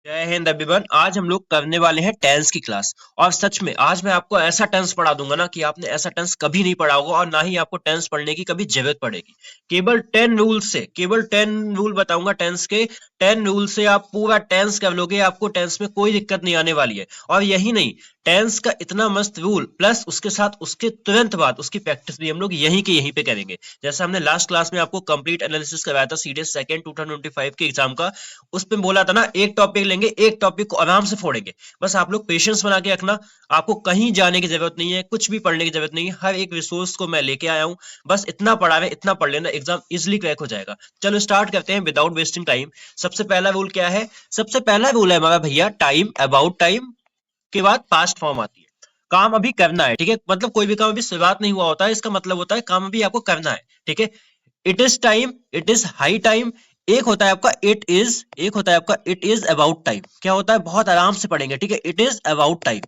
जय हिंद एवरीवन। आज हम लोग करने वाले हैं टेंस की क्लास। और सच में आज मैं आपको ऐसा टेंस पढ़ा दूंगा ना कि आपने ऐसा टेंस कभी नहीं पढ़ा होगा और ना ही आपको टेंस पढ़ने की कभी जरूरत पड़ेगी। केवल 10 रूल बताऊंगा टेंस के। 10 रूल से आप पूरा टेंस कर लोगे, आपको टेंस में कोई दिक्कत नहीं आने वाली है। और यही नहीं, टेंस का इतना मस्त रूल प्लस उसके साथ उसके तुरंत बाद उसकी प्रैक्टिस भी हम लोग यहीं के यहीं पे करेंगे। जैसे हमने लास्ट क्लास में आपको कंप्लीट एनालिसिस कराया था सीडीएस सेकंड 2025 के एग्जाम का। उस पे बोला था ना, एक टॉपिक लेंगे, एक टॉपिक को आराम से फोड़ेंगे। बस आप लोग पेशेंस बना के रखना। आपको कहीं जाने की जरूरत नहीं है, कुछ भी पढ़ने की जरूरत नहीं है, हर एक रिसोर्स को मैं लेके आया हूं। बस इतना पढ़ा रहे, इतना पढ़ लेना, एग्जाम इजिली क्रैक हो जाएगा। चलो स्टार्ट करते हैं विदाउट वेस्टिंग टाइम। सबसे पहला रूल क्या है? सबसे पहला रूल है हमारा भैया टाइम। अबाउट टाइम के बाद पास्ट फॉर्म आती है। काम अभी करना है, ठीक है। मतलब कोई भी काम अभी शुरुआत नहीं हुआ होता है, इसका मतलब होता है काम अभी आपको करना है, ठीक है। It is time, it is high time. एक होता है आपका इट इज, एक होता है आपका इट इज अबाउट टाइम। क्या होता है? बहुत आराम से पढ़ेंगे, ठीक है। इट इज अबाउट टाइम,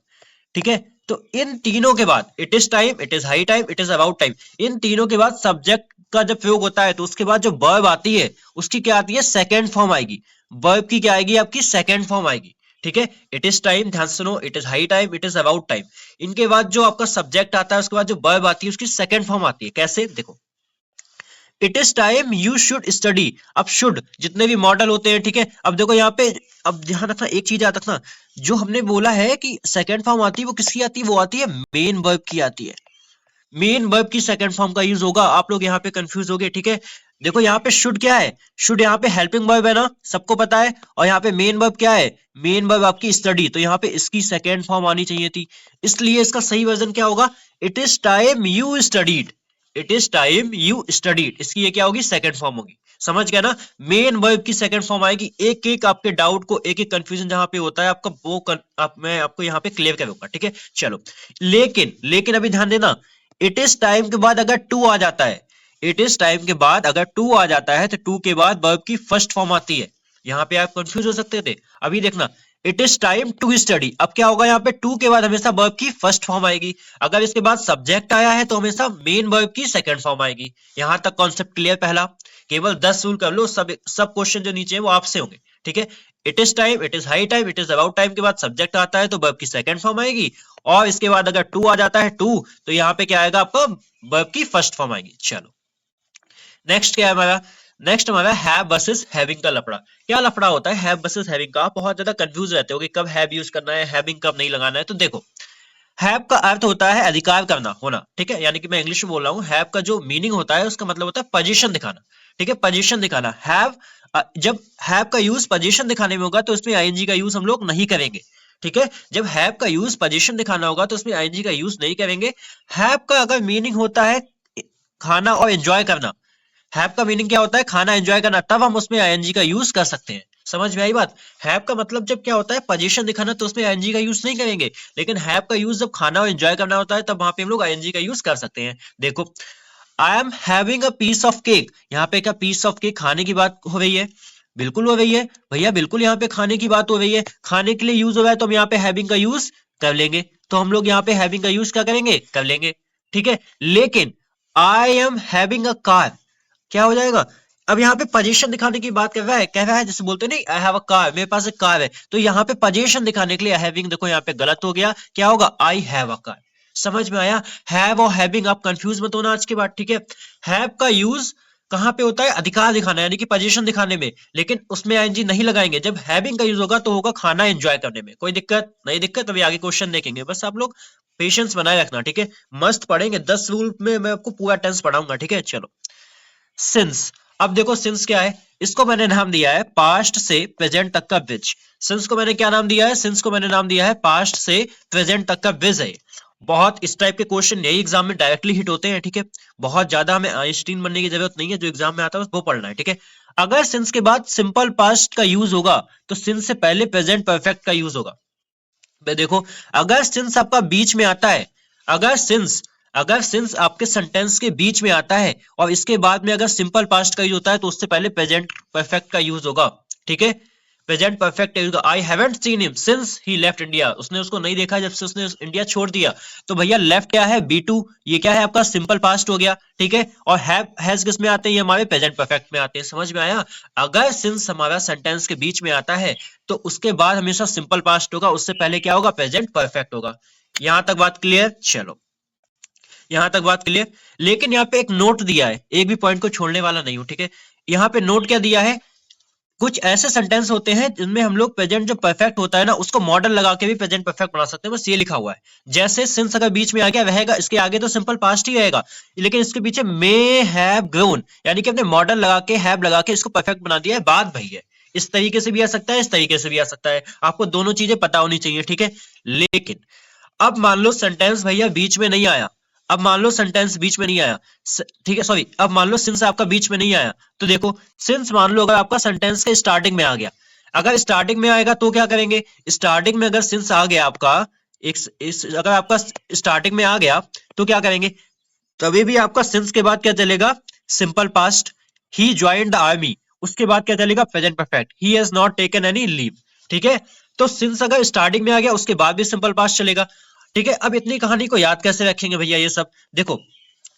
ठीक है। तो इन तीनों के बाद it is time, it is high time, it is about time, इन तीनों के बाद सब्जेक्ट का जब प्रयोग होता है तो उसके बाद जो वर्ब आती है उसकी क्या आती है? सेकेंड फॉर्म आएगी। वर्ब की क्या आएगी? आपकी सेकेंड फॉर्म आएगी, ठीक है। इट इज टाइम, ध्यान से सुनो, it is high time, it is about time. इनके बाद जो आपका सब्जेक्ट आता है उसके बाद जो वर्ब आती है उसकी सेकेंड फॉर्म आती है। कैसे? देखो, it is time you should study. अब शुड जितने भी मॉडल होते हैं, ठीक है। अब देखो यहाँ पे, अब ध्यान रखना, एक चीज याद रखना। जो हमने बोला है कि सेकंड फॉर्म आती है, वो किसकी आती है? वो आती है मेन वर्ब की आती है। मेन वर्ब की सेकंड फॉर्म का यूज होगा। आप लोग यहाँ पे कंफ्यूज हो गए, ठीक है। देखो यहाँ पे शुड क्या है? शुड यहाँ पे हेल्पिंग वर्ब है ना, सबको पता है। और यहाँ पे मेन वर्ब क्या है? मेन वर्ब आपकी स्टडी, तो यहाँ पे इसकी सेकंड फॉर्म आनी चाहिए थी। इसलिए इसका सही वर्जन क्या होगा? It is time you studied. It is time you studied, इसकी ये क्या होगी? सेकंड फॉर्म होगी। समझ गया ना? मेन वर्ब की सेकंड फॉर्म आएगी। एक एक आपके डाउट को, एक एक कंफ्यूजन जहां पे होता है आपका, वो मैं आपको यहाँ पे क्लियर करूंगा, ठीक है। चलो, लेकिन लेकिन अभी ध्यान देना, इट इज टाइम के बाद अगर टू आ जाता है, इट इज टाइम के बाद अगर टू आ जाता है तो टू के बाद वर्ब की फर्स्ट फॉर्म आती है। यहाँ पे आप कंफ्यूज हो सकते थे। अभी देखना, it is time to study, अब क्या होगा? यहाँ पे टू के बाद हमेशा वर्ब की फर्स्ट फॉर्म आएगी। अगर इसके बाद सब्जेक्ट आया है तो हमेशा मेन वर्ब की सेकंड फॉर्म आएगी। यहां तक कॉन्सेप्ट क्लियर? पहला केवल 10 रूल कर लो, सब सब क्वेश्चन जो नीचे है वो आपसे होंगे, ठीक है। It is time, it is high time, it is about time के बाद सब्जेक्ट आता है तो वर्ब की सेकंड फॉर्म आएगी। और इसके बाद अगर टू आ जाता है, टू, तो यहाँ पे क्या आएगा? आपका वर्ब की फर्स्ट फॉर्म आएगी। चलो, नेक्स्ट क्या है हमारा? नेक्स्ट हमारा हैव वर्सेस हैविंग का लफड़ा। क्या लफड़ा होता है हैव वर्सेस हैविंग का? आप बहुत ज्यादा कंफ्यूज रहते हो कि कब हैव यूज करना है, हैविंग कब नहीं लगाना है। तो देखो, हैव का अर्थ होता है अधिकार करना, होना, ठीक है। यानी कि मैं इंग्लिश में बोल रहा हूँ, हैव का जो मीनिंग होता है उसका मतलब होता है पोजीशन दिखाना, ठीक है। पोजीशन दिखाना। हैव, जब हैव का यूज पोजीशन दिखाने में होगा तो उसमें आईएनजी का यूज हम लोग नहीं करेंगे, ठीक है। जब हैव का यूज पोजीशन दिखाना होगा तो उसमें आईएनजी का यूज नहीं करेंगे। हैव का अगर मीनिंग होता है खाना और एंजॉय करना, हैव का मीनिंग क्या होता है? खाना एंजॉय करना, तब हम उसमें आईएनजी का यूज कर सकते हैं। समझ में आई बात? हैव का मतलब जब क्या होता है? पोजीशन दिखाना, तो उसमें आईएनजी का यूज नहीं करेंगे। लेकिन हैव का यूज जब खाना और एंजॉय करना होता है तब वहां पे हम लोग आईएनजी का यूज कर सकते हैं। देखो, I am having a piece of cake. यहाँ पे क्या पीस ऑफ केक खाने की बात हो रही है? बिल्कुल हो रही है भैया, बिल्कुल यहाँ पे खाने की बात हो रही है। खाने के लिए यूज हो रहा है तो हम यहाँ पे हैविंग का यूज कर लेंगे। तो हम लोग यहाँ पे हैविंग का यूज क्या करेंगे? कर लेंगे, ठीक है। लेकिन आई एम हैविंग अ कार, क्या हो जाएगा? अब यहाँ पे पोजीशन दिखाने की बात कर रहा है, कह रहा है जैसे बोलते नहीं, आई हैव अ कार, मेरे पास एक कार है। तो यहाँ पे पोजीशन दिखाने के लिए हैविंग, देखो यहाँ पे गलत हो गया। क्या होगा? I have a car. समझ में आया? हैव और हैविंग आप कंफ्यूज मत होना आज के बाद, ठीक है। हैव का यूज कहाँ पे होता है? अधिकार दिखाना, यानी कि पोजीशन दिखाने में। लेकिन उसमें आईएनजी नहीं लगाएंगे। जब हैविंग का यूज होगा तो होगा खाना एंजॉय करने में। कोई दिक्कत नहीं? दिक्कत अभी आगे क्वेश्चन देखेंगे, बस आप लोग पेशेंस बनाए रखना, ठीक है। मस्त पढ़ेंगे, 10 रूल में मैं आपको पूरा टेंस पढ़ाऊंगा, ठीक है। चलो, सिंस। अब देखो, सिंस क्या है? इसको मैंने नाम दिया है पास्ट से प्रेजेंट तक का ब्रिज। सिंस को मैंने क्या नाम दिया है? सिंस को मैंने नाम दिया है पास्ट से प्रेजेंट तक का ब्रिज है। बहुत इस टाइप के क्वेश्चन यही एग्जाम में डायरेक्टली हिट होते हैं, ठीक है। बहुत ज्यादा हमें आइंस्टीन बनने की जरूरत नहीं है, जो एग्जाम में आता है बस वो पढ़ना है, ठीक है। अगर सिंस के बाद सिंपल पास्ट का यूज होगा तो सिंस से पहले प्रेजेंट परफेक्ट का यूज होगा। देखो, अगर सिंस आपका बीच में आता है, अगर सिंस अगर सिंस आपके सेंटेंस के बीच में आता है और इसके बाद में अगर सिंपल पास्ट का यूज होता है तो उससे पहले प्रेजेंट परफेक्ट का यूज होगा, ठीक है। Present perfect use I haven't seen him since he left India, उसने उसको नहीं देखा जब से उसने इंडिया छोड़ दिया। तो भैया लेफ्ट क्या है, बी टू, ये क्या है आपका सिंपल पास्ट हो गया, ठीक है। और हैज किस में आते हैं, ये हमारे प्रेजेंट परफेक्ट में आते हैं, समझ में आया। अगर सिंस हमारा सेंटेंस के बीच में आता है तो उसके बाद हमेशा सिंपल पास्ट होगा, उससे पहले क्या होगा, प्रेजेंट परफेक्ट होगा। यहां तक बात क्लियर, चलो यहां तक बात क्लियर। लेकिन यहाँ पे एक नोट दिया है, एक भी पॉइंट को छोड़ने वाला नहीं हूं, ठीक है। यहाँ पे नोट क्या दिया है, कुछ ऐसे सेंटेंस होते हैं जिनमें हम लोग प्रेजेंट जो परफेक्ट होता है ना उसको मॉडल लगा के भी प्रेजेंट परफेक्ट बना सकते हैं, बस ये लिखा हुआ है। जैसे सिंस अगर बीच में आ गया रहेगा, इसके आगे तो सिंपल पास्ट ही रहेगा, लेकिन इसके पीछे मे हैव ग्रोन, यानी कि अपने मॉडल लगा के हैव लगा के इसको परफेक्ट बना दिया है, बाद भाई है। इस तरीके से भी आ सकता है, इस तरीके से भी आ सकता है, आपको दोनों चीजें पता होनी चाहिए, ठीक है। लेकिन अब मान लो सेंटेंस भैया बीच में नहीं आया, अब मान लो सेंटेंस बीच में नहीं आया, ठीक है, सॉरी, अब मान लो सिंस आपका बीच में नहीं आया, तो देखो सिंस मान लो अगर आपका सेंटेंस के स्टार्टिंग में आ गया, अगर स्टार्टिंग में आएगा तो क्या करेंगे, स्टार्टिंग में अगर सिंस आ गया आपका, अगर आपका स्टार्टिंग में आ गया तो क्या करेंगे, तभी भी आपका सिंस के बाद क्या चलेगा, simple past, he joined the army, उसके बाद क्या चलेगा, present perfect, he has not taken any leave, ठीक है। तो सिंस अगर स्टार्टिंग में आ गया उसके बाद भी सिंपल पास्ट चलेगा, ठीक है। अब इतनी कहानी को याद कैसे रखेंगे भैया, ये सब देखो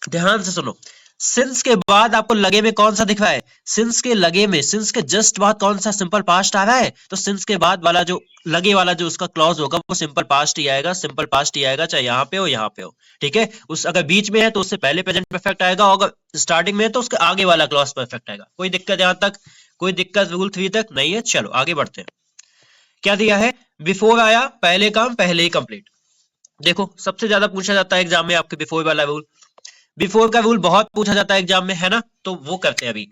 ध्यान से सुनो। सिंस के बाद आपको लगे में कौन सा दिख रहा है, सिंस के लगे में, सिंस के जस्ट बाद कौन सा सिंपल पास्ट आ रहा है, तो सिंस के बाद वाला जो लगे वाला जो उसका क्लॉज होगा वो सिंपल पास्ट ही आएगा, सिंपल पास्ट ही आएगा, चाहे यहाँ पे हो यहाँ पे हो, ठीक है। उस अगर बीच में है तो उससे पहले प्रेजेंट परफेक्ट आएगा, और अगर स्टार्टिंग में है तो उसके आगे वाला क्लॉज परफेक्ट आएगा। कोई दिक्कत यहाँ तक, कोई दिक्कत रूल 3 तक नहीं है, चलो आगे बढ़ते हैं। क्या दिया है, बिफोर आया, पहले काम पहले ही कंप्लीट। देखो सबसे ज्यादा पूछा जाता है एग्जाम में आपके बिफोर वाला रूल, बिफोर का रूल बहुत पूछा जाता है एग्जाम में, है ना, तो वो करते हैं अभी।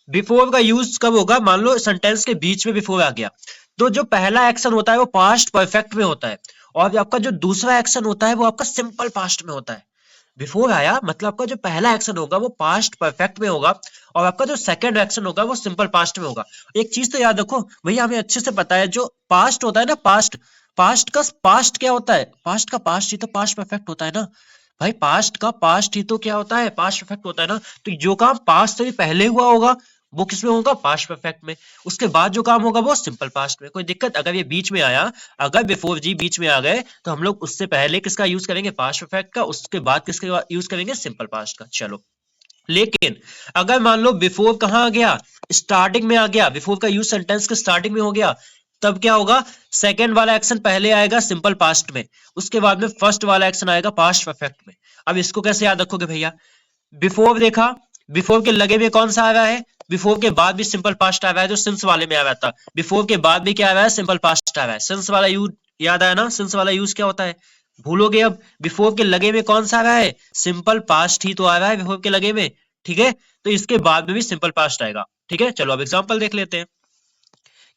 बिफोर का यूज कब होगा, मान लो सेंटेंस के बीच में बिफोर आ गया, तो जो पहला एक्शन होता है वो पास्ट परफेक्ट में होता है, और जो आपका जो दूसरा एक्शन होता है वो आपका सिंपल पास्ट में होता है। बिफोर आया मतलब आपका जो पहला एक्शन होगा वो पास्ट परफेक्ट में होगा, और आपका जो सेकंड एक्शन होगा वो सिंपल पास्ट में होगा। एक चीज तो याद रखो भैया, हमें अच्छे से पता है जो पास्ट होता है ना, पास्ट, पास्ट का पास्ट क्या होता है, पास्ट का पास्ट ही तो पास्ट परफेक्ट होता है ना भाई, पास्ट का पास्ट ही तो क्या होता है, पास्ट परफेक्ट होता है ना। तो जो काम पास्ट से भी पहले हुआ होगा वो किसमें होगा, पास्ट परफेक्ट में, उसके बाद जो काम होगा वो सिंपल पास्ट में। कोई दिक्कत, अगर ये बीच में आया, अगर बिफोर जी बीच में आ गए तो हम लोग उससे पहले किसका यूज करेंगे, पास्ट परफेक्ट का, उसके बाद किसके यूज करेंगे, सिंपल पास्ट का। चलो लेकिन अगर मान लो बिफोर कहां आ गया, स्टार्टिंग में आ गया, बिफोर का यूज सेंटेंस के स्टार्टिंग में हो गया, तब क्या होगा, सेकंड वाला एक्शन पहले आएगा सिंपल पास्ट में, उसके बाद में फर्स्ट वाला एक्शन आएगा पास्ट परफेक्ट में। अब इसको कैसे याद रखोगे भैया, बिफोर देखा, बिफोर के लगे में कौन सा आ रहा है, बिफोर के बाद भी सिंपल पास्ट आ रहा है जो सिंस वाले में आ रहा था, बिफोर के बाद भी क्या आ रहा है, सिंपल पास्ट आ रहा है, सिंस वाला यूज याद आया ना, सिंस वाला यूज क्या होता है, भूलोगे अब, बिफोर के लगे में कौन सा आ रहा है, सिंपल पास्ट ही तो आ रहा है बिफोर के लगे में, ठीक है। तो इसके बाद में भी सिंपल पास्ट आएगा, ठीक है। चलो अब एग्जांपल देख लेते हैं।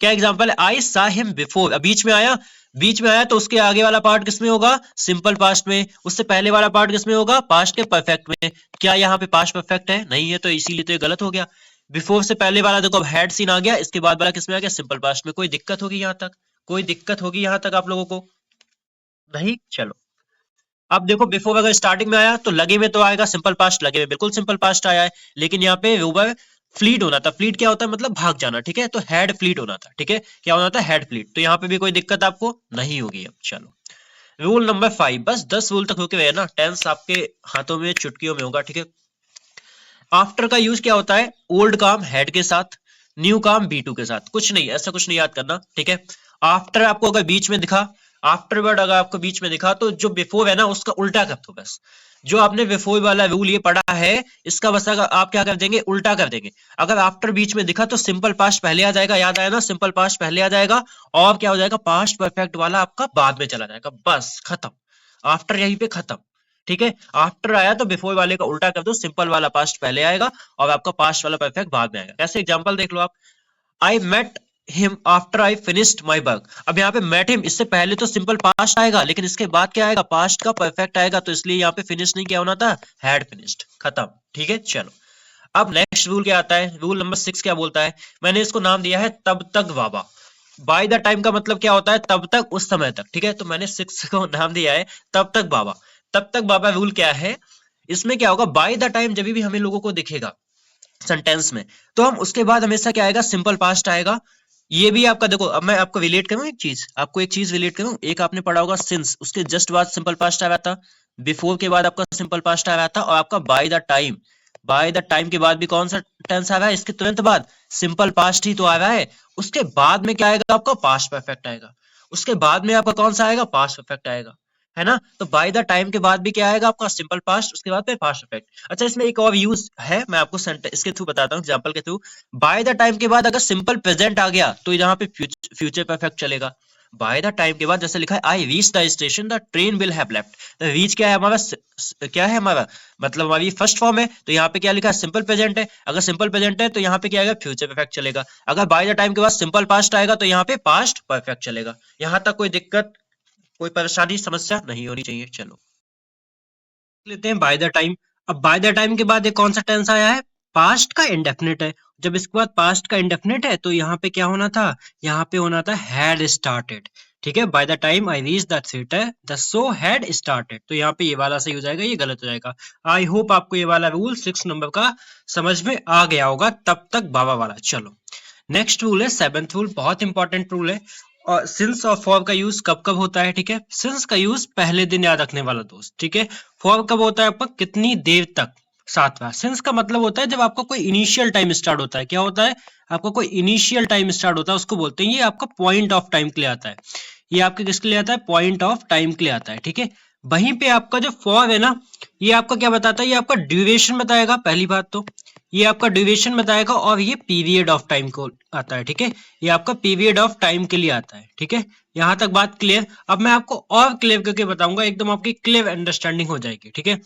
क्या एग्जांपल है, आई सा हिम बिफोर, बीच में आया, बीच में आया तो उसके आगे वाला पार्ट किसमें होगा, सिंपल पास्ट में, उससे पहले वाला पार्ट किसमें होगा, पास्ट के परफेक्ट में। क्या यहाँ पे पास्ट परफेक्ट है, नहीं है, तो इसीलिए तो ये गलत हो गया। बिफोर से पहले वाला देखो अब हैड सीन आ गया, इसके बाद वाला किसमें आ गया, सिंपल पास्ट में। कोई दिक्कत होगी यहाँ तक, कोई दिक्कत होगी यहाँ तक आप लोगों को, नहीं, चलो। अब देखो बिफोर अगर स्टार्टिंग में आया तो लगे में तो आएगा सिंपल पास्ट, लगे में बिल्कुल सिंपल पास्ट आया है, लेकिन यहाँ पे रूबर फ्लीड होना था, फ्लीड क्या होता है, मतलब भाग जाना, ठीक है, तो हेड फ्लीड होना था, ठीक है, क्या होना था, हेड फ्लीड, तो यहाँ पे भी कोई दिक्कत आपको नहीं होगी। अब चलो रूल नंबर 5, बस 10 रूल तक होके गए ना, टेंस आपके हाथों में चुटकियों में होगा, ठीक है। आफ्टर का यूज क्या होता है, ओल्ड काम हेड के साथ, न्यू काम बी टू के साथ, कुछ नहीं, ऐसा कुछ नहीं याद करना, ठीक है। आफ्टर आपको अगर बीच में दिखा, आफ्टर वर्ड अगर आपको बीच में दिखा तो जो बिफोर है ना उसका उल्टा कर दो बस, जो आपने बिफोर वाला रूल ये पढ़ा है इसका बस अगर आप क्या कर देंगे, उल्टा कर देंगे। अगर आफ्टर बीच में दिखा तो सिंपल पास्ट पहले आ जाएगा, याद आया ना, सिंपल पास्ट पहले आ जाएगा, और क्या हो जाएगा, पास्ट परफेक्ट वाला आपका बाद में चला जाएगा, बस खत्म, आफ्टर यहीं पे खत्म, ठीक है। आफ्टर आया तो बिफोर वाले का उल्टा कर दो, सिंपल वाला पास्ट पहले आएगा और आपका पास्ट वाला परफेक्ट बाद में आएगा। कैसे, एग्जांपल देख लो आप, I met him after I finished my work, अब यहाँ पे मेट हिम, इससे पहले तो सिंपल पास्ट आएगा, लेकिन इसके बाद क्या आएगा, पास्ट का परफेक्ट आएगा, तो इसलिए यहाँ पे फिनिश नहीं क्या होना था, हैड फिनिश्ड, खत्म, ठीक है। चलो अब नेक्स्ट रूल क्या आता है, रूल नंबर 6 क्या बोलता है, मैंने इसको नाम दिया है तब तक बाबा। बाय द टाइम का मतलब क्या होता है, तब तक, उस समय तक, ठीक है, तो मैंने 6 को नाम दिया है तब तक बाबा। तब तक बाबा रूल क्या है, इसमें क्या होगा, बाय द टाइम जब भी हमें लोगों को दिखेगा सेंटेंस में, तो हम उसके बाद हमेशा क्या आएगा, सिंपल पास्ट आएगा, ये भी आपका देखो, अब मैं आपको रिलेट करूं एक चीज रिलेट करूं। एक आपने पढ़ा होगा सिंस, उसके जस्ट बाद सिंपल पास्ट आ रहा था, बिफोर के बाद आपका सिंपल पास्ट आ रहा था, और आपका बाय द टाइम के बाद भी कौन सा टेंस आ रहा है, इसके तुरंत बाद सिंपल पास्ट ही तो आ रहा है। उसके बाद में क्या आएगा आपका, पास्ट परफेक्ट आएगा। उसके बाद में आपका कौन सा आएगा, पास्ट परफेक्ट आएगा, है ना। तो बाय द टाइम के बाद भी क्या आएगा आपका, सिंपल पास्ट, उसके बाद में पास्ट परफेक्ट। अच्छा, इसमें एक और यूज है, मैं आपको इसके थ्रू बताता हूँ, एग्जांपल के थ्रू। बाय द टाइम के बाद अगर सिंपल प्रेजेंट आ गया तो यहाँ पे फ्यूचर परफेक्ट चलेगा। बाय द टाइम के बाद जैसे लिखा है I reach the station the train will have left, तो रीच क्या है हमारा, क्या है हमारा, मतलब हमारी फर्स्ट फॉर्म है, तो यहाँ पे क्या लिखा है, सिंपल प्रेजेंट है। अगर सिंपल प्रेजेंट है तो यहाँ पे क्या आएगा, फ्यूचर परफेक्ट चलेगा। अगर बाय द टाइम के बाद सिंपल पास्ट आएगा तो यहाँ पे पास्ट परफेक्ट चलेगा। यहाँ तक कोई दिक्कत, कोई परेशानी, समस्या नहीं होनी चाहिए। चलो लेते हैं बाय द टाइम। अब बाय द टाइम के बाद ये कौन सा टेंस आया है, पास्ट का इंडेफिनिट है। जब इसके बाद पास्ट का इंडेफिनिट है तो यहाँ पे क्या होना था, यहाँ पे होना था हैड स्टार्टेड। ठीक है, bye the time I reach the theatre the show had started, तो यहाँ पे ये वाला सही हो जाएगा, ये गलत हो जाएगा। आई होप आपको ये वाला रूल 6 नंबर का समझ में आ गया होगा, तब तक बाबा वाला। चलो नेक्स्ट रूल है 7th रूल, बहुत इंपॉर्टेंट रूल है। और सिंस और फॉर का यूज कब कब होता है, ठीक है। सिंस का यूज पहले दिन याद रखने वाला दोस्त, ठीक है। फॉर कब होता है आपका, कितनी देर तक, 7वां। सिंस का मतलब होता है जब आपका कोई इनिशियल टाइम स्टार्ट होता है, क्या होता है, आपका कोई इनिशियल टाइम स्टार्ट होता है उसको बोलते हैं, ये आपका पॉइंट ऑफ टाइम के लिए आता है। ये आपके किसके लिए आता है, पॉइंट ऑफ टाइम के लिए आता है, ठीक है। वहीं पे आपका जो फॉर है ना, ये आपका क्या बताता है, ये आपका ड्यूरेशन बताएगा, पहली बात तो ये आपका ड्यूरेशन बताएगा, और ये पीरियड ऑफ टाइम को आता है, ठीक है। ये आपका पीरियड ऑफ टाइम के लिए आता है, ठीक है। यहां तक बात क्लियर। अब मैं आपको और क्लियर करके बताऊंगा, एकदम आपकी क्लियर अंडरस्टैंडिंग हो जाएगी, ठीक है।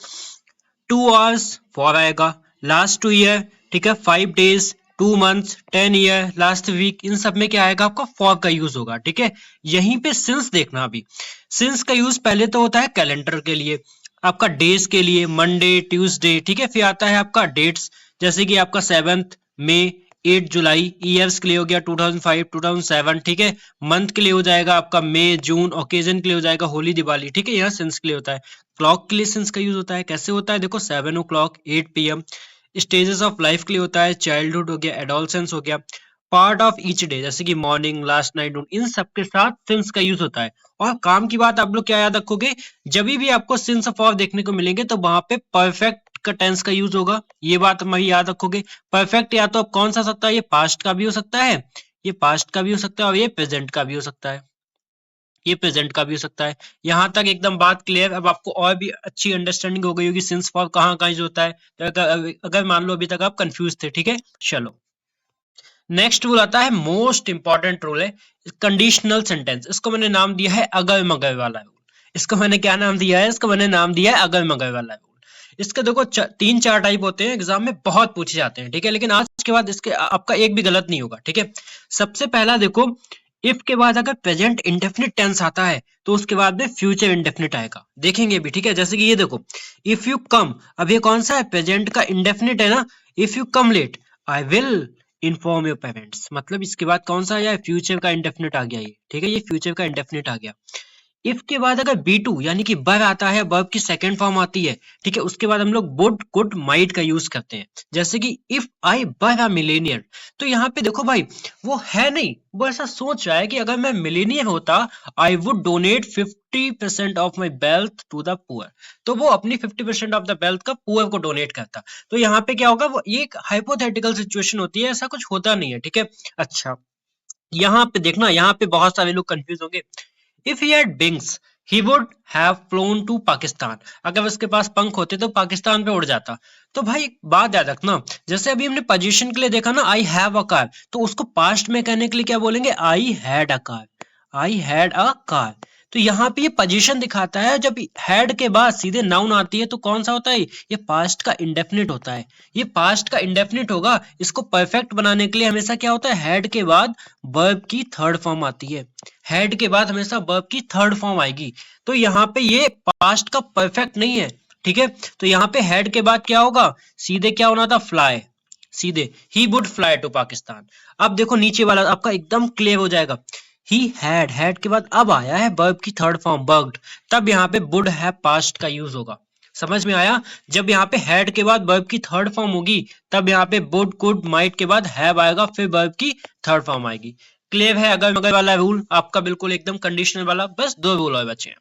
2 आवर्स फॉर आएगा, लास्ट 2 ईयर, ठीक है, 5 days, 2 months, 10 year, last week, इन सब में क्या आएगा आपका, फॉर का यूज होगा, ठीक है। यहीं पे सिंस देखना, अभी सिंस का यूज पहले तो होता है कैलेंडर के लिए, आपका डेज के लिए, मंडे, ट्यूसडे, ठीक है। फिर आता है आपका डेट्स, जैसे कि आपका 7 मई, 8 जुलाई, ईयर्स के लिए हो गया 2005, 2007, ठीक है। मंथ के लिए हो जाएगा आपका मई, जून, ओकेजन के लिए हो जाएगा होली, दिवाली, ठीक है। यहाँ सिंस के लिए होता है। क्लॉक के लिए सिंस का यूज होता है, कैसे होता है, देखो 7 o'clock, 8 PM। Stages of life के लिए होता है, चाइल्डहुड हो गया, एडोलसेंस हो गया, पार्ट ऑफ ईच डे, जैसे कि मॉर्निंग, लास्ट नाइट, इन सब के साथ सिंस का यूज होता है। और काम की बात आप लोग क्या याद रखोगे, जब भी आपको सिंस ऑफ और देखने को मिलेंगे तो वहां पे परफेक्ट का टेंस का यूज होगा, ये बात मैं याद रखोगे। परफेक्ट या तो अब कौन सा सकता है, ये पास्ट का भी हो सकता है, ये पास्ट का भी हो सकता है, और ये प्रेजेंट का भी हो सकता है, ये प्रेजेंट का भी हो सकता है। यहां तक एकदम बात क्लियर। अब आपको और भी अच्छी अंडरस्टैंडिंग हो गई होगी सिंस फॉर कहाँ कहाँ यूज होता है, तो अगर मान लो अभी तक आप कंफ्यूज थे, ठीक है। चलो नेक्स्ट रूल आता है, मोस्ट इंपॉर्टेंट रूल है, कंडीशनल सेंटेंस। इसको मैंने नाम दिया है अगर मगर वाला रूल। इसको मैंने क्या नाम दिया है, इसको मैंने नाम दिया है अगर मगर वाला रूल। इसके देखो 3-4 टाइप होते हैं, एग्जाम में बहुत पूछे जाते हैं, ठीक है। लेकिन आज के बाद इसके आपका एक भी गलत नहीं होगा, ठीक है। सबसे पहला देखो, इफ के बाद अगर प्रेजेंट इंडेफिनिट टेंस आता है तो उसके बाद में फ्यूचर इंडेफिनिट आएगा, देखेंगे भी, ठीक है। जैसे कि ये देखो, इफ यू कम, अब ये कौन सा है, प्रेजेंट का इंडेफिनिट है ना। If you come late I will inform your parents, मतलब इसके बाद कौन सा आया, फ्यूचर का इंडेफिनिट आ गया ये, ठीक है। ये फ्यूचर का इंडेफिनिट आ गया। इफ के बाद अगर बी टू यानी कि बर आता है, वर्ब की सेकंड फॉर्म आती है, ठीक है, उसके बाद हम लोग वुड, कुड, माइट का यूज करते हैं। जैसे कि इफ आई बर अ मिलेनियर, तो यहाँ पे देखो भाई, वो है नहीं, वो ऐसा सोच रहा है कि अगर मैं मिलेनियर होता, I would donate 50% of my wealth to the poor, तो वो अपनी 50% ऑफ द वेल्थ का पुअर को डोनेट करता। तो यहाँ पे क्या होगा, वो ये एक हाइपोथेटिकल सिचुएशन होती है, ऐसा कुछ होता नहीं है, ठीक है। अच्छा, यहाँ पे देखना, यहाँ पे बहुत सारे लोग कंफ्यूज होंगे। If he had wings, he would have flown to Pakistan, अगर उसके पास पंख होते तो पाकिस्तान पे उड़ जाता। तो भाई बात याद रखना, जैसे अभी हमने पोजीशन के लिए देखा ना, आई हैव अ कार, तो उसको पास्ट में कहने के लिए क्या बोलेंगे, I had a car, I had a car. तो यहाँ पे ये पोजीशन दिखाता है, जब हैड के बाद सीधे नाउन आती है तो कौन सा होता है, ये पास्ट का इंडेफिनिट होता है। ये पास्ट का इंडेफिनिट होगा, इसको परफेक्ट बनाने के लिए हमेशा क्या होता है, हैड के बाद वर्ब की थर्ड फॉर्म आती है। हेड के बाद हमेशा वर्ब की थर्ड फॉर्म आएगी। तो यहाँ पे ये पास्ट का परफेक्ट नहीं है, ठीक है। तो यहाँ पे हेड के बाद क्या होगा, सीधे क्या होना था, फ्लाई, सीधे ही वुड फ्लाई टू पाकिस्तान। अब देखो नीचे वाला आपका एकदम क्लियर हो जाएगा, ही हैड के बाद अब आया है वर्ब की थर्ड फॉर्म वर्कड, तब यहाँ पे वुड हैव पास्ट का यूज होगा। समझ में आया, जब यहाँ पे हैड के बाद वर्ब की थर्ड फॉर्म होगी, तब यहाँ पे वुड, कुड, माइट के बाद हैव आएगा, फिर वर्ब की थर्ड फॉर्म आएगी। क्लेव है अगर मगर वाला रूल आपका बिल्कुल एकदम कंडीशनल वाला, बस 2 रूल और बचे हैं।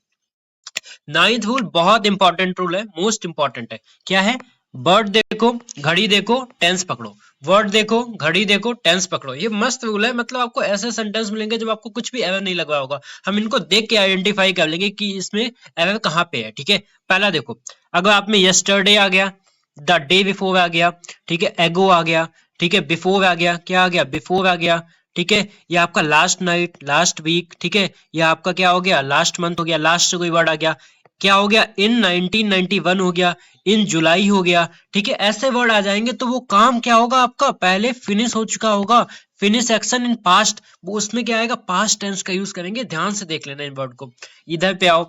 9th रूल बहुत इंपॉर्टेंट रूल है, मोस्ट इंपॉर्टेंट है। क्या है? बर्ड देखो, घड़ी देखो, टेंस पकड़ो। वर्ड देखो, घड़ी देखो, टेंस पकड़ो। ये मस्त रूल है, मतलब आपको ऐसे सेंटेंस मिलेंगे जब आपको कुछ भी एरर नहीं लग रहा होगा। हम इनको देख के आइडेंटिफाई कर लेंगे कि इसमें एरर कहाँ पे है। ठीक है, पहला देखो, अगर आप में यस्टरडे आ गया, द डे बिफोर आ गया, ठीक है, एगो आ गया, ठीक है, बिफोर आ गया, क्या आ गया? बिफोर आ गया, ठीक है, ये आपका लास्ट नाइट, लास्ट वीक, ठीक है, ये आपका क्या हो गया? लास्ट मंथ हो गया, लास्ट से कोई वर्ड आ गया, क्या हो गया? इन 1991 हो गया, इन जुलाई हो गया, ठीक है, ऐसे वर्ड आ जाएंगे तो वो काम क्या होगा आपका? पहले फिनिश हो चुका होगा, फिनिश एक्शन इन पास्ट, वो उसमें क्या आएगा? पास्ट टेंस का यूज करेंगे। ध्यान से देख लेना इन वर्ड को। इधर पे आओ,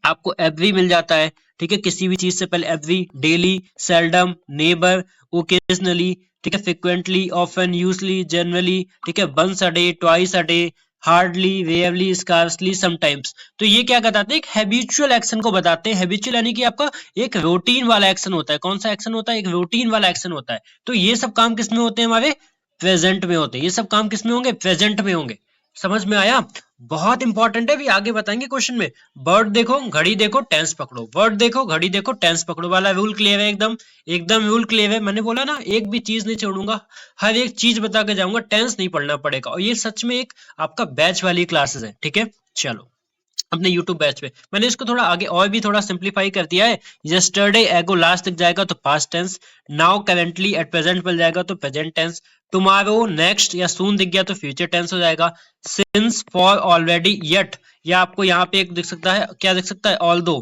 आपको एवरी मिल जाता है, ठीक है, किसी भी चीज से पहले every, daily, seldom, never, occasionally, ठीक है, फ्रिक्वेंटली, ऑफन, यूजली, जनरली, ठीक है, once a day, twice a day, hardly, rarely, scarcely, sometimes. तो ये क्या बताते हैं? एक हैबिचुअल एक्शन को बताते हैं। हैबिचुअल यानी कि आपका एक रूटीन वाला एक्शन होता है। कौन सा एक्शन होता है? एक रूटीन वाला एक्शन होता है। तो ये सब काम किसमें होते हैं? हमारे प्रेजेंट में होते हैं। ये सब काम किसमें होंगे? प्रेजेंट में होंगे। समझ में आया? बहुत इंपॉर्टेंट है, भी आगे बताएंगे क्वेश्चन में। बर्ड देखो, घड़ी देखो, टेंस पकड़ो। वर्ड देखो, घड़ी देखो, टेंस पकड़ो वाला रूल क्लियर है एकदम, एकदम रूल क्लियर है। मैंने बोला ना, एक भी चीज नहीं छोड़ूंगा, हर एक चीज बता के जाऊंगा, टेंस नहीं पढ़ना पड़ेगा। और ये सच में एक आपका बैच वाली क्लासेस है। ठीक है, चलो अपने YouTube बैच पे मैंने इसको थोड़ा आगे और भी थोड़ा सिंप्लीफाई कर दिया है। यस्टरडे एगो लास्ट तक जाएगा तो past tense, now currently at present मिल जाएगा तो प्रेजेंट टेंस, टुमारो, नेक्स्ट या सून दिख गया तो फ्यूचर टेंस हो जाएगा, सिंस, फॉर, ऑलरेडी, येट, या आपको यहाँ पे एक दिख सकता है, क्या दिख सकता है? ऑल्दो,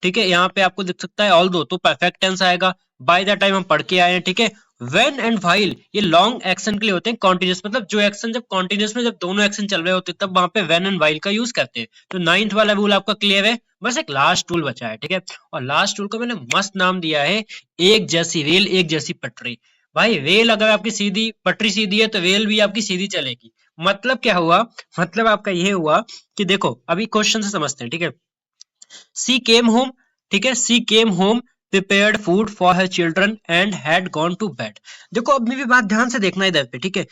ठीक है, यहाँ पे आपको दिख सकता है ऑल्दो, तो परफेक्ट टेंस आएगा। बाय द टाइम हम पढ़ के आए हैं। ठीक है, व्हेन एंड व्हाइल ये लॉन्ग एक्शन के लिए होते हैं, कॉन्टिन्यूस, मतलब जो एक्शन जब कॉन्टिन्यूस में जब दोनों एक्शन चल रहे होते हैं तब वहां पे व्हेन एंड व्हाइल का यूज करते हैं। तो 9th वाला रूल आपका क्लियर है, बस एक लास्ट रूल बचा है। ठीक है, और लास्ट रूल को मैंने मस्त नाम दिया है, एक जैसी रेल एक जैसी पटरी। भाई रेल अगर आपकी सीधी, पटरी सीधी है तो रेल भी आपकी सीधी चलेगी। मतलब क्या हुआ? मतलब आपका ये हुआ कि देखो अभी क्वेश्चन से समझते हैं। ठीक है, सी केम होम, ठीक है, she came home, prepared food for her children and had gone to bed. देखो अब मेरी बात ध्यान से देखना इधर पे। ठीक है,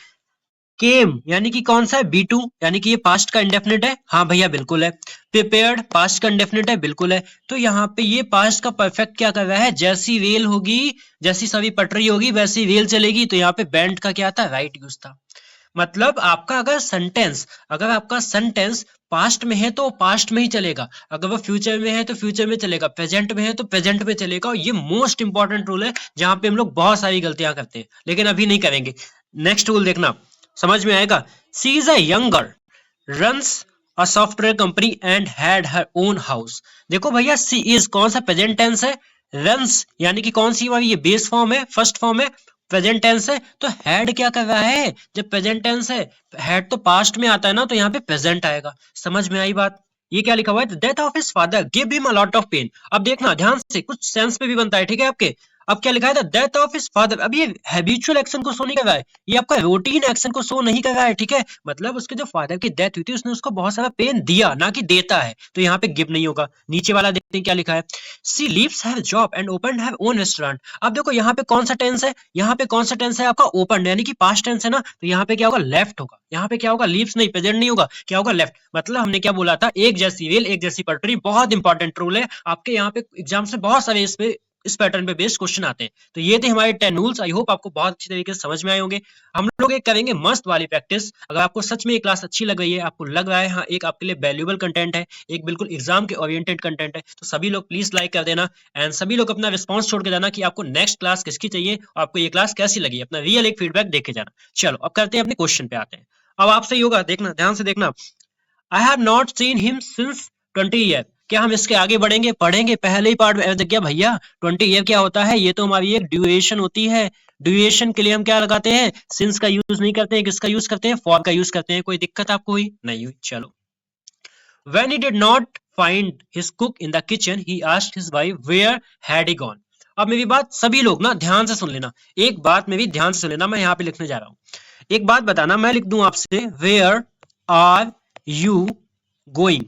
केम यानी कि कौन सा है? बी2, यानी कि ये पास्ट का इंडेफिनिट है। हाँ भैया बिल्कुल है। प्रिपेयर्ड पास्ट का इंडेफिनिट है, बिल्कुल है। तो यहाँ पे ये पास्ट का परफेक्ट क्या कर रहा है? जैसी रेल होगी, जैसी सभी पटरी होगी वैसी रेल चलेगी। तो यहाँ पे बैंड का क्या था? राइट यूज था। मतलब आपका अगर आपका सेंटेंस पास्ट में है तो पास्ट में ही चलेगा, अगर वो फ्यूचर में है तो फ्यूचर में चलेगा, प्रेजेंट में है तो प्रेजेंट में चलेगा। और ये मोस्ट इंपॉर्टेंट रूल है जहां पे हम लोग बहुत सारी गलतियां करते हैं, लेकिन अभी नहीं करेंगे। नेक्स्ट रूल देखना, समझ में आएगा। She is a young girl, runs a software company and had her own house. देखो भैया, सी इज कौन सा? प्रेजेंट टेंस है। रन्स यानी कि कौन सी वाली? ये बेस फॉर्म है, फर्स्ट फॉर्म है, प्रेजेंट टेंस है। तो हैड क्या कर रहा है? जब प्रेजेंट टेंस है, हैड तो पास्ट में आता है ना, तो यहाँ पे प्रेजेंट आएगा। समझ में आई बात? ये क्या लिखा हुआ है? Death of his father give him a lot of pain. अब देखना ध्यान से, कुछ सेंस पे भी बनता है। ठीक है आपके, अब क्या लिखा है? Death of his father. अब ये हैबिचुअल एक्शन को शो नहीं कर रहा है, ये आपका रूटीन एक्शन को शो नहीं कर रहा है। ठीक है, मतलब उसके जो फादर की डेथ हुई थी उसने उसको बहुत सारा पेन दिया, ना कि देता है। तो यहाँ पे गिव नहीं होगा। नीचे वाला देखते हैं क्या लिखा है। She leaves her job and open have own restaurant. अब देखो यहाँ पे कौन सा टेंस है? यहाँ पे कौन सा टेंस है आपका? ओपन, यानी कि पास्ट टेंस है ना, तो यहाँ पे क्या होगा? लेफ्ट होगा। यहाँ पे क्या होगा? लीव्स नहीं, प्रेजेंट नहीं होगा, क्या होगा? लेफ्ट। मतलब हमने क्या बोला था? एक जैसी रेल एक जैसी पटरी, बहुत इंपॉर्टेंट रूल है आपके यहाँ पे एग्जाम से बहुत सारे इस पैटर्न पे बेस्ड क्वेश्चन आते हैं। तो ये थे हमारे 10 रूल्स। आई होप आपको बहुत अच्छी तरीके से समझ में आए होंगे। हम लोग एक करेंगे मस्त वाली प्रैक्टिस। अगर आपको सच में ये क्लास अच्छी लग रही है, आपको लग रहा है हाँ एक आपके लिए वैल्यूएबल कंटेंट है, एक बिल्कुल एग्जाम के ओरिएंटेड कंटेंट है, तो सभी लोग प्लीज लाइक कर देना एंड सभी लोग अपना रिस्पॉन्स छोड़ के जाना कि आपको नेक्स्ट क्लास किसकी चाहिए और आपको ये क्लास कैसी लगी। अपना रियल एक फीडबैक देके जाना। चलो अब करते हैं अपने क्वेश्चन पे आते हैं। अब आपसे होगा, देखना ध्यान से देखना। I have not seen him since 20 year. क्या हम इसके आगे बढ़ेंगे? पढ़ेंगे पहले ही पार्ट में। क्या भैया 20 ईयर क्या होता है? ये तो हमारी एक ड्यूरेशन होती है। ड्यूरेशन के लिए हम क्या लगाते हैं? सिंस का यूज नहीं करते हैं, किसका यूज करते हैं? फॉर का यूज करते हैं। कोई दिक्कत आपको हुई? नहीं हुई। चलो, when he did not find his cook in the kitchen he asked his wife where had he gone। अब मेरी बात सभी लोग ना ध्यान से सुन लेना, एक बात मेरी ध्यान से सुन लेना, मैं यहाँ पे लिखने जा रहा हूँ। एक बात बताना, मैं लिख दूं आपसे where are you going,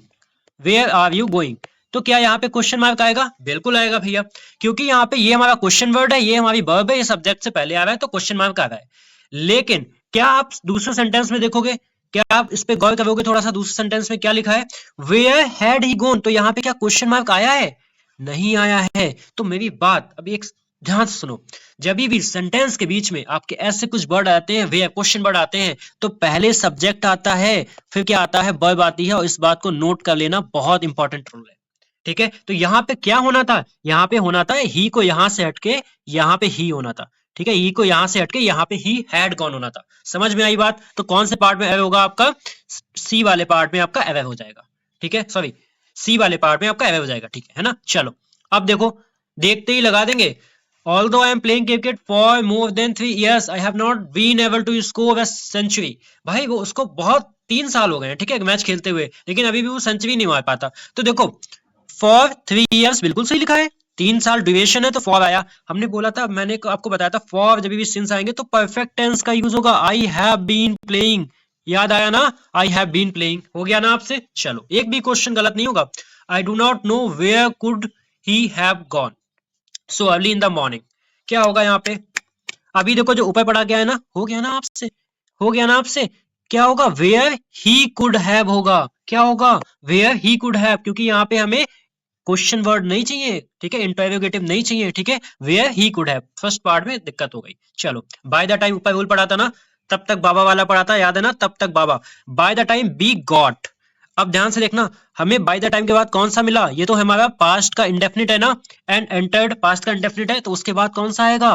where are you going, तो क्या यहाँ पे क्वेश्चन मार्क आएगा? बिल्कुल आएगा भैया, क्योंकि यहाँ पे ये हमारा क्वेश्चन वर्ड है, ये हमारी वर्ब है, ये सब्जेक्ट से पहले आ रहा है तो क्वेश्चन मार्क आ रहा है। लेकिन क्या आप दूसरे सेंटेंस में देखोगे? क्या आप इस पे गौर करोगे थोड़ा सा, दूसरे सेंटेंस में क्या लिखा है, वेयर हैड ही गोन, तो यहाँ पे क्या क्वेश्चन मार्क आया है, नहीं आया है। तो मेरी बात अभी एक ध्यान से सुनो, जब भी सेंटेंस के बीच में आपके ऐसे कुछ वर्ड आते हैं, वे क्वेश्चन वर्ड आते हैं, तो पहले सब्जेक्ट आता है, फिर क्या आता है, वर्ब आती है, और इस बात को नोट कर लेना, बहुत इंपॉर्टेंट रूल है। ठीक है, तो यहाँ पे क्या होना था, यहाँ पे होना था ही को यहां से हटके यहाँ पे ही होना था। ठीक है, ही को यहां से हटके यहाँ पे ही हैड गॉन होना था। समझ में आई बात? तो कौन से पार्ट में एरर होगा आपका, सी वाले पार्ट में आपका एरर हो जाएगा। ठीक है, सॉरी, सी वाले पार्ट में आपका एरर हो जाएगा। ठीक है ना, चलो अब देखो, देखते ही लगा देंगे। Although I am playing cricket for more than 3 years, I have not been able to score a century. भाई वो उसको बहुत 3 साल हो गए हैं, ठीक है, मैच खेलते हुए, लेकिन अभी भी वो सेंचुरी नहीं मार पाता। तो देखो, फॉर 3 years बिल्कुल सही लिखा है, 3 साल ड्यूरेशन है तो फॉर आया। हमने बोला था, मैंने आपको बताया था, फॉर जब भी सिंस आएंगे तो परफेक्ट टेंस का यूज होगा। आई हैव बीन प्लेइंग, याद आया ना, आई हैव बीन प्लेइंग, हो गया ना आपसे। चलो, एक भी क्वेश्चन गलत नहीं होगा। I do not know where could he have gone so early in the morning, क्या होगा यहाँ पे, अभी देखो जो ऊपर पढ़ा गया है ना, हो गया ना आपसे, हो गया ना आपसे, क्या होगा, वेयर ही कुड हैव होगा, क्या होगा, वेयर ही कुड हैव, क्योंकि यहाँ पे हमें क्वेश्चन वर्ड नहीं चाहिए, ठीक है, इंटरोगेटिव नहीं चाहिए। ठीक है, where he could have, first part में दिक्कत हो गई। चलो, बाय द टाइम ऊपर रूल पढ़ा था ना, तब तक बाबा वाला पढ़ा था, याद है ना, तब तक बाबा, by the time be got. अब ध्यान से देखना, हमें बाय द टाइम के बाद कौन सा मिला, ये तो हमारा पास्ट का इंडेफिनिट है ना, एंड एंटर्ड पास्ट का इंडेफिनिट है, तो उसके बाद कौन सा आएगा,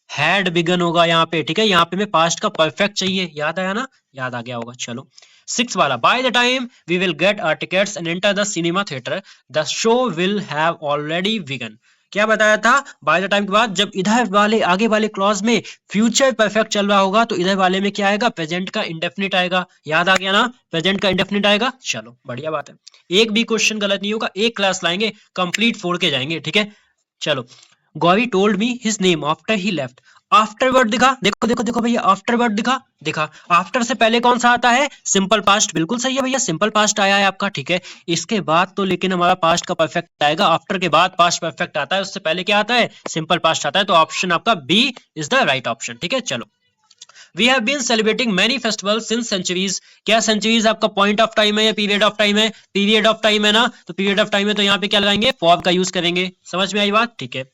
हैड बिगन होगा यहाँ पे। ठीक है, यहाँ पे मैं पास्ट का परफेक्ट चाहिए, याद आया ना, याद आ गया होगा। चलो, 6 वाला, by the time we will get our tickets and enter the cinema theatre the show will have already begun. क्या बताया था, बाय द टाइम के बाद जब इधर वाले आगे वाले क्लॉज में फ्यूचर परफेक्ट चल रहा होगा, तो इधर वाले में क्या आएगा, प्रेजेंट का इंडेफिनिट आएगा, याद आ गया ना, प्रेजेंट का इंडेफिनिट आएगा। चलो, बढ़िया बात है, एक भी क्वेश्चन गलत नहीं होगा, एक क्लास लाएंगे, कंप्लीट फोड़ के जाएंगे। ठीक है, चलो, Gauri told me his name after he left, afterward दिखा, देखो देखो देखो भैया, आफ्टरवर्ड दिखा, दिखा, आफ्टर से पहले कौन सा आता है, सिंपल पास्ट, बिल्कुल सही है भैया, सिंपल पास्ट आया है आपका। ठीक है, इसके बाद तो लेकिन हमारा पास्ट का परफेक्ट आएगा, आफ्टर के बाद पास्ट परफेक्ट आता है, उससे पहले क्या आता है, सिंपल पास्ट आता है, तो ऑप्शन आपका B is the right option. ठीक है, चलो, we have been celebrating many festivals since centuries, क्या सेंचुरीज आपका पॉइंट ऑफ टाइम है या पीरियड ऑफ टाइम है, पीरियड ऑफ टाइम है ना, तो पीरियड ऑफ टाइम है, तो यहाँ पे क्या लगाएंगे, फॉर का यूज करेंगे। समझ में आई बात? ठीक है,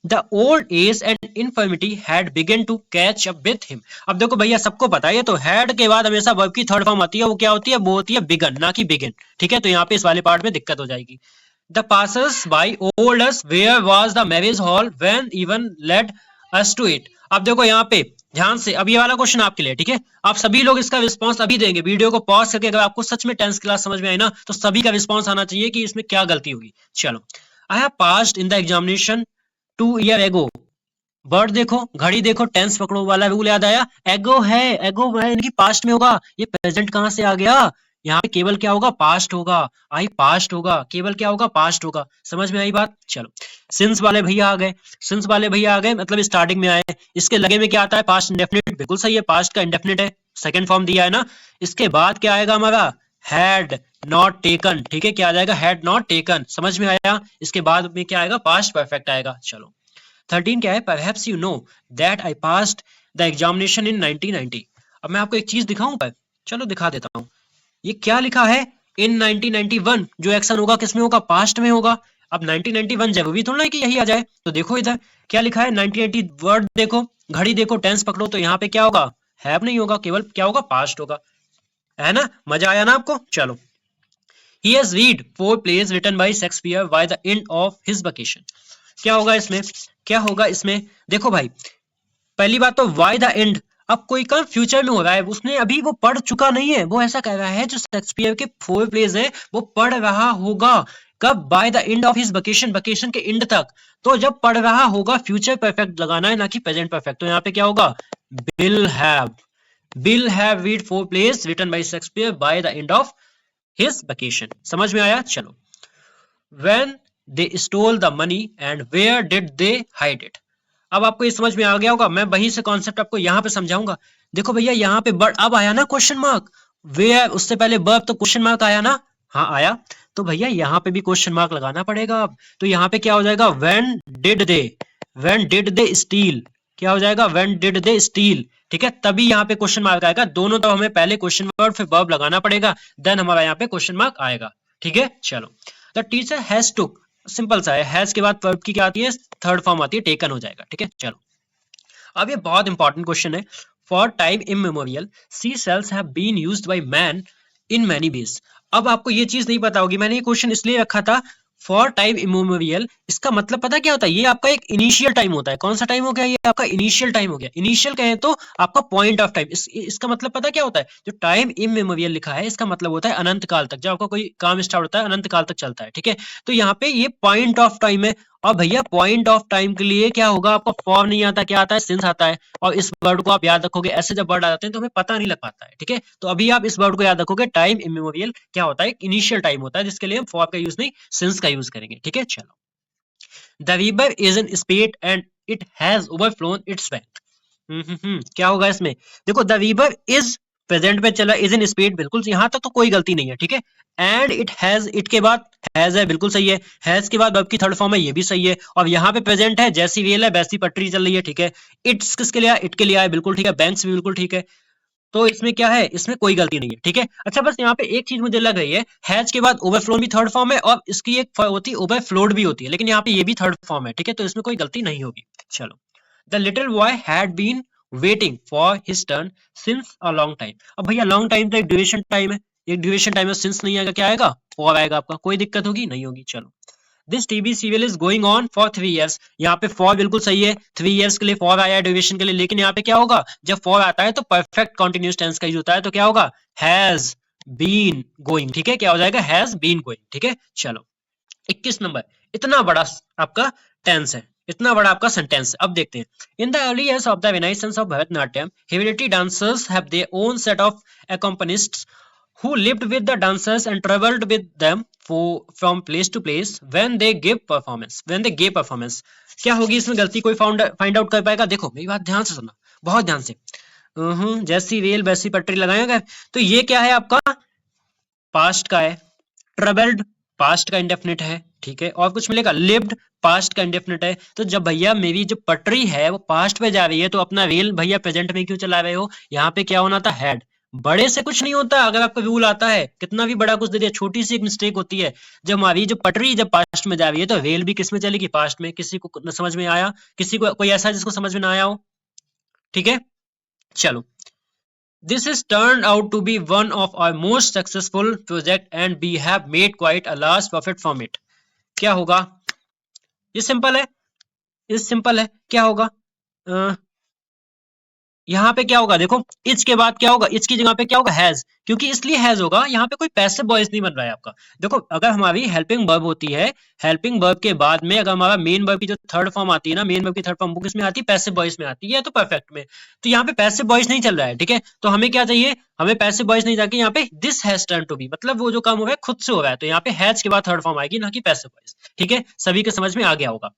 The old age and infirmity had begun to catch up with him. अब देखो भैया, सबको पता है, तो had के बाद हमेशा वर्ब की थर्ड फॉर्म आती है, वो क्या होती है, वो होती है begin, ना कि begin। ठीक है, तो यहाँ पे इस वाले पार्ट में दिक्कत हो जाएगी। The passers by told us where was the marriage hall when even led us to it. अब देखो यहाँ पे ध्यान से, अब ये वाला क्वेश्चन आपके लिए, ठीक है, आप सभी लोग इसका रिस्पांस अभी देंगे, वीडियो को पॉज करके, अगर आपको सच में टेंस क्लास समझ में आई ना, तो सभी का रिस्पांस आना चाहिए कि इसमें क्या गलती होगी। चलो, I have passed in the examination 2 year ago, word देखो, घड़ी देखो, टेंस पकड़ो वाला रूल याद आया, एगो है, एगो है इनकी पास्ट में होगा, ये प्रेजेंट कहां से आ गया, यहाँ पे केवल क्या होगा, पास्ट होगा, आई पास्ट होगा, केवल क्या होगा, पास्ट होगा। समझ में आई बात? चलो, सिंस वाले भैया आ गए, सिंस वाले भैया आ गए, मतलब स्टार्टिंग में आए, इसके लगे में क्या आता है, पास्ट इंडेफिनिट, बिल्कुल सही है, पास्ट का इंडेफिनिट है, सेकंड फॉर्म दिया है ना। इसके बाद क्या आएगा हमारा, हैड नॉट टेकन। ठीक है, क्या आ जाएगा, हैड नॉट टेकन, समझ में आया। इसके बाद में क्या आएगा, पास्ट परफेक्ट आएगा। चलो, 13 क्या है, perhaps you know that I passed the examination in 1990। अब मैं आपको एक चीज दिखाऊं पर, चलो दिखा देता हूं, ये क्या लिखा है, in 1991, जो एक्शन होगा किसमें होगा, पास्ट में होगा। अब 1991 जरूरी थोड़ा है कि यही आ जाए, तो देखो इधर क्या लिखा है, 1980, वर्ड देखो, घड़ी देखो, टेंस पकड़ो, तो यहाँ पे क्या होगा, हैव नहीं होगा, केवल क्या होगा, पास्ट होगा, है ना। मजा आया ना आपको? चलो, he has read 4 plays written by Shakespeare by the end of his vacation। क्या होगा इसमें, क्या होगा इसमें, देखो भाई, पहली बात तो वाई द एंड, अब कोई काम फ्यूचर में हो रहा है, उसने अभी वो पढ़ चुका नहीं है, वो ऐसा कह रहा है जो शेक्सपियर के 4 प्लेज हैं वो पढ़ रहा होगा, कब, bye the end of his vacation, vacation के एंड तक, तो जब पढ़ रहा होगा, फ्यूचर परफेक्ट लगाना है, ना कि प्रेजेंट परफेक्ट, तो यहाँ पे क्या होगा, will have read 4 plays written by Shakespeare by the end of his vacation. समझ में आया? चलो, when they stole the money and where did they hide it। अब आपको ये समझ में आ गया होगा, मैं वहीं से कॉन्सेप्ट आपको यहाँ पे समझाऊंगा। देखो भैया, यहाँ पे बर्ड अब आया ना क्वेश्चन मार्क, वेयर, उससे पहले वर्ब, तो क्वेश्चन मार्क आया ना, हाँ आया, तो भैया यहाँ पे भी क्वेश्चन मार्क लगाना पड़ेगा अब। तो यहाँ पे क्या हो जाएगा, when did they steal, क्या हो जाएगा, व्हेन डिड दे स्टील, ठीक है, तभी यहाँ पे क्वेश्चन मार्क आएगा। दोनों तो हमें पहले क्वेश्चन वर्ड फिर वर्ब लगाना पड़ेगा, देन हमारा यहाँ पे क्वेश्चन मार्क आएगा, ठीक है। चलो, the teacher has took, simple सा है, हैज के बाद वर्ब की क्या आती है, थर्ड फॉर्म आती है, टेकन हो जाएगा, ठीक है। चलो, अब ये बहुत इंपॉर्टेंट क्वेश्चन है। For time immemorial sea shells have been used by man in many ways. अब आपको ये चीज नहीं पता होगी, मैंने ये क्वेश्चन इसलिए रखा था, फॉर टाइम इमेमोरियल, इसका मतलब पता क्या होता है, ये आपका एक इनिशियल टाइम होता है। कौन सा टाइम हो गया, ये आपका इनिशियल टाइम हो गया। इनिशियल कहें तो आपका पॉइंट ऑफ टाइम, इसका मतलब पता क्या होता है, जो टाइम इमेमोरियल लिखा है इसका मतलब होता है अनंत काल तक, जब आपका कोई काम स्टार्ट होता है अनंत काल तक चलता है, ठीक है। तो यहाँ पे ये पॉइंट ऑफ टाइम है, और भैया पॉइंट ऑफ टाइम के लिए क्या होगा, आपका फॉर्म नहीं आता, क्या आता है, सिंस आता है। और इस वर्ड को आप याद रखोगे, ऐसे जब वर्ड आ जाते हैं तो हमें पता नहीं लग पाता है, ठीक है। तो अभी आप इस वर्ड को याद रखोगे, टाइम इमेमोरियल क्या होता है, इनिशियल टाइम होता है, जिसके लिए हम फॉर का यूज नहीं सिंस का यूज करेंगे, ठीक है। चलो, the river is in speed and it has overflown its bank. क्या होगा इसमें, देखो द रिवर इज प्रेजेंट में चला, इज इन स्पीड, बिल्कुल यहां तक तो कोई गलती नहीं है, ठीक है। एंड इट हैज, इट के बाद हैज है, बिल्कुल सही है। हैज के बाद वर्ब की थर्ड फॉर्म है, ये भी सही है। और यहाँ पे प्रेजेंट है, जैसी वेल है वैसी पटरी चल रही है, ठीक है। इट्स किसके लिए, इट के लिए है, बिल्कुल ठीक है। बैंक्स भी बिल्कुल ठीक है। तो इसमें क्या है, इसमें कोई गलती नहीं है, ठीक है। अच्छा, बस यहाँ पे एक चीज मुझे लग रही है, हैज के बाद ओवरफ्लोन भी थर्ड फॉर्म है, और इसकी एक होती है ओवरफ्लोड भी होती है, लेकिन यहाँ पे ये भी थर्ड फॉर्म है, ठीक है। तो इसमें कोई गलती नहीं होगी। चलो, the little boy had been waiting for his turn since a long time. अब भैया लॉन्ग टाइम तो एक ड्यूरेशन टाइम है, एक ड्यूरेशन टाइम है, सिंस नहीं आएगा, क्या आएगा, फॉर आएगा। आपका कोई दिक्कत होगी, नहीं होगी। चलो, this TV serial is going on for 3 years। यहाँ पे फॉर बिल्कुल सही है, 3 years के लिए फॉर आया है ड्यूरेशन के लिए, लेकिन यहाँ पे क्या होगा, जब फॉर आता है तो परफेक्ट कंटिन्यूअस टेंस का यूज होता है, तो क्या होगा, हैज बीन गोइंग, ठीक है। क्या हो जाएगा, हैज बीन गोइंग, ठीक है। चलो, 21 नंबर, इतना बड़ा आपका टेंस है, इतना बड़ा आपका सेंटेंस। अब देखते हैं, in the early years of the Renaissance of Bharatanatyam hereditary dancers have their own set of accompanists who lived with the dancers and traveled with them from place to place when they gave performance। क्या होगी इसमें गलती, कोई find out कर पाएगा? देखो मेरी बात ध्यान से सुनना, बहुत ध्यान से। जैसी रेल वैसी पटरी लगाएगा, तो ये क्या है आपका, पास्ट का है। ट्रेवल्ड पास्ट का इंडेफिनिट है, ठीक है। और कुछ मिलेगा, लिव्ड पास्ट का इंडेफिनिट है। तो जब भैया मेरी जो पटरी है वो पास्ट में जा रही है, तो अपना रेल भैया प्रेजेंट में क्यों चला रहे हो? यहाँ पे क्या होना था, हैड। बड़े से कुछ नहीं होता, अगर आपको रूल आता है, कितना भी बड़ा कुछ दे दिया, छोटी सी एक मिस्टेक होती है। जब हमारी जो पटरी जब पास्ट में जा रही है, तो रेल भी किस में चलेगी, पास्ट में। किसी को समझ में आया, किसी को कोई ऐसा जिसको समझ में ना आया हो, ठीक है। चलो, this has turned out to be one of our most successful project and we have made quite a large profit from it। क्या होगा, ये सिंपल है, ये सिंपल है। क्या होगा, यहाँ पे क्या होगा, देखो इच के बाद क्या होगा, इच की जगह पे क्या होगा, हैज, क्योंकि इसलिए हैज होगा, यहाँ पे कोई पैसिव वॉइस नहीं बन रहा है आपका। देखो अगर हमारी हेल्पिंग वर्ब होती है, हेल्पिंग वर्ब के बाद में अगर हमारा मेन वर्ब की जो थर्ड फॉर्म आती है ना, मेन वर्ब की थर्ड फॉर्म वो किसमें आती है, पैसिव वॉइस में आती है, तो परफेक्ट में। तो यहाँ पे पैसिव वॉइस नहीं चल रहा है, ठीक है। तो हमें क्या चाहिए, हमें पैसिव वॉइस नहीं जाके यहाँ पे this has turn to be, मतलब वो जो काम हो रहा है खुद से हो रहा है, तो यहाँ पे हैज के बाद थर्ड फॉर्म आएगी, ना कि पैसिव वॉइस, ठीक है। सभी के समझ में आ गया होगा।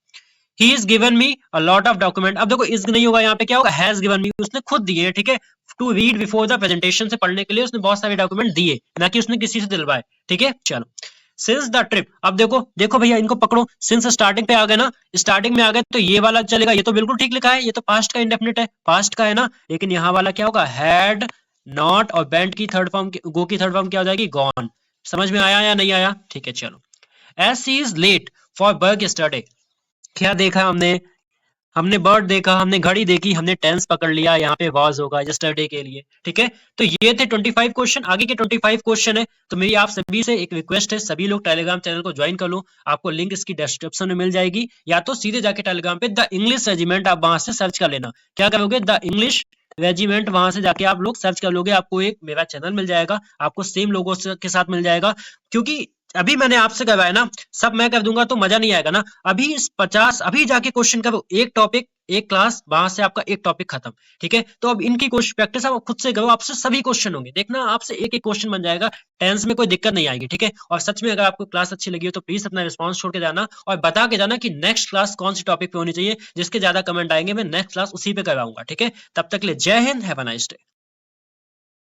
He is given me a lot of document। अब देखो इस नहीं होगा, यहाँ पे क्या होगा, has given me, उसने खुद दिए, ठीक है। To read before the presentation, से पढ़ने के लिए उसने बहुत सारे डॉक्यूमेंट दिए, ना कि उसने किसी से दिलवाए, ठीक है। चलो, सिंस द ट्रिप, अब देखो देखो भैया इनको पकड़ो, सिंस स्टार्टिंग पे आ गए ना, स्टार्टिंग में आ गए तो ये वाला चलेगा, ये तो बिल्कुल ठीक लिखा है, ये तो पास्ट का इंडेफिनिट है, पास्ट का है ना। लेकिन यहाँ वाला क्या होगा, हैड, नॉट और बेंट की थर्ड फॉर्म, गो की थर्ड फॉर्म क्या हो जाएगी, गॉन। समझ में आया या नहीं आया, ठीक है। चलो, as she is late for work yesterday, क्या देखा हमने, हमने बर्ड देखा, हमने घड़ी देखी, हमने टेंस पकड़ लिया, यहाँ पे वाज होगा यस्टरडे के लिए, ठीक है। तो ये थे 25 क्वेश्चन, आगे के 25 क्वेश्चन है। तो मेरी आप सभी से एक रिक्वेस्ट है, सभी लोग टेलीग्राम चैनल को ज्वाइन कर लो, आपको लिंक इसकी डिस्क्रिप्शन में मिल जाएगी, या तो सीधे जाके टेलीग्राम पे द इंग्लिश रेजिमेंट आप वहां से सर्च कर लेना। क्या करोगे, द इंग्लिश रेजिमेंट, वहां से जाके आप लोग सर्च कर लोगे, आपको एक मेरा चैनल मिल जाएगा, आपको सेम लोगों के साथ मिल जाएगा। क्योंकि अभी मैंने आपसे करवाया ना, सब मैं कर दूंगा तो मजा नहीं आएगा ना। अभी इस 50 अभी जाके क्वेश्चन करो, एक टॉपिक एक क्लास, वहां से आपका एक टॉपिक खत्म, ठीक है। तो अब इनकी प्रैक्टिस आप खुद से करो, आपसे सभी क्वेश्चन होंगे, देखना आपसे एक एक क्वेश्चन बन जाएगा, टेंस में कोई दिक्कत नहीं आएगी, ठीक है। और सच में अगर आपको क्लास अच्छी लगी हो तो प्लीज अपना रिस्पॉन्स छोड़ के जाना, और बता के जाना कि नेक्स्ट क्लास कौन सी टॉपिक पे होनी चाहिए, जिसके ज्यादा कमेंट आएंगे मैं नेक्स्ट क्लास उसी पे करवाऊंगा, ठीक है। तब तक ले जय Hind, have a nice day.